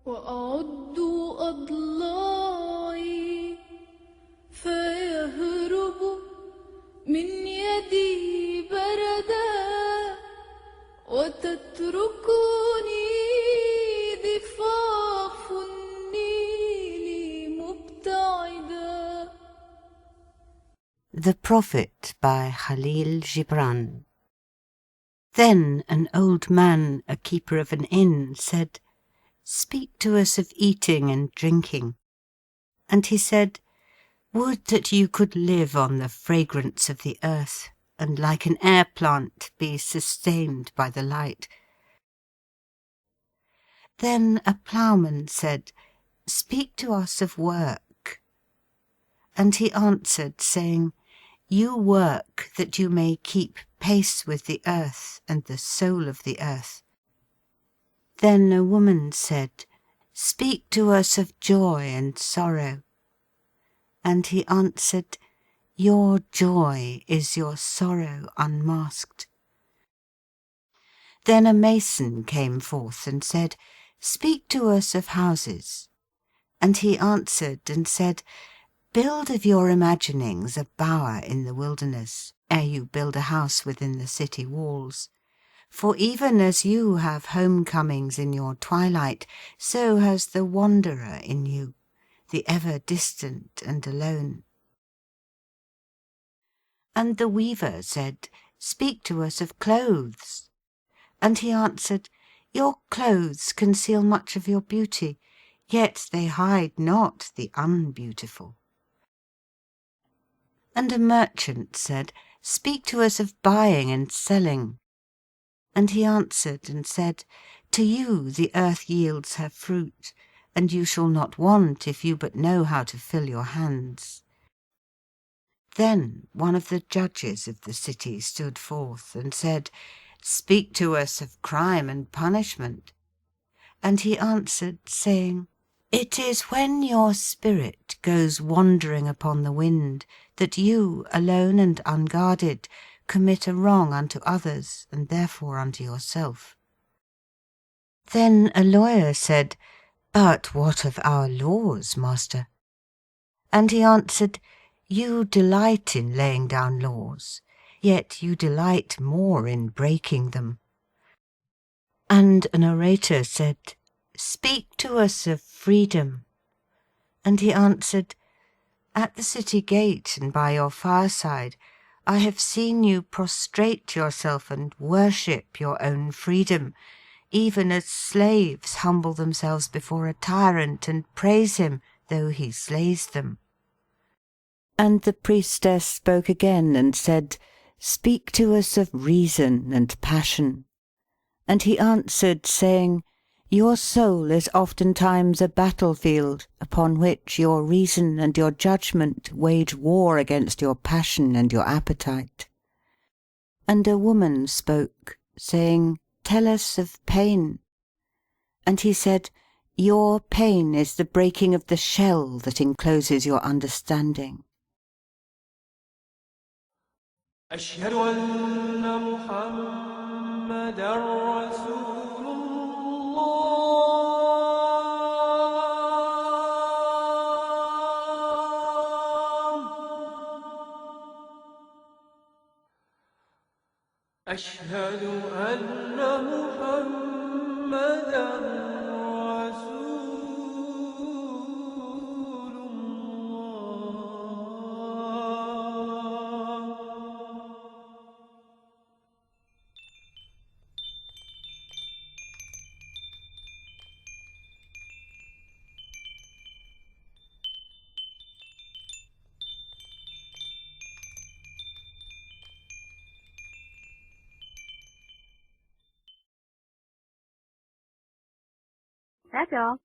وأعد أضلاعي فيهرب من يدي بردا وتتركني ضفاف النيل مبتعدا. The Prophet by Khalil Gibran. Then an old man, a keeper of an inn, said, "Speak to us of eating and drinking." And he said, "Would that you could live on the fragrance of the earth, and like an air plant be sustained by the light." Then a ploughman said, "Speak to us of work." And he answered, saying, "You work that you may keep pace with the earth and the soul of the earth." Then a woman said, "Speak to us of joy and sorrow." And he answered, "Your joy is your sorrow unmasked." Then a mason came forth and said, "Speak to us of houses." And he answered and said, "Build of your imaginings a bower in the wilderness, ere you build a house within the city walls. For even as you have homecomings in your twilight, so has the wanderer in you, the ever distant and alone." And the weaver said, "Speak to us of clothes." And he answered, "Your clothes conceal much of your beauty, yet they hide not the unbeautiful." And a merchant said, "Speak to us of buying and selling." And he answered and said, "To you the earth yields her fruit, and you shall not want if you but know how to fill your hands." Then one of the judges of the city stood forth and said, "Speak to us of crime and punishment." And he answered, saying, "It is when your spirit goes wandering upon the wind, that you, alone and unguarded, commit a wrong unto others, and therefore unto yourself." Then a lawyer said, "But what of our laws, master?" And he answered, "You delight in laying down laws, yet you delight more in breaking them." And an orator said, "Speak to us of freedom." And he answered, "At the city gate and by your fireside, I have seen you prostrate yourself and worship your own freedom, even as slaves humble themselves before a tyrant and praise him, though he slays them." And the priestess spoke again and said, "Speak to us of reason and passion." And he answered, saying, "Your soul is oftentimes a battlefield, upon which your reason and your judgment wage war against your passion and your appetite." And a woman spoke, saying, "Tell us of pain." And he said, "Your pain is the breaking of the shell that encloses your understanding." أشهد أن محمدًا رسول الله. أشهد أن محمدًا رسول الله. That's all.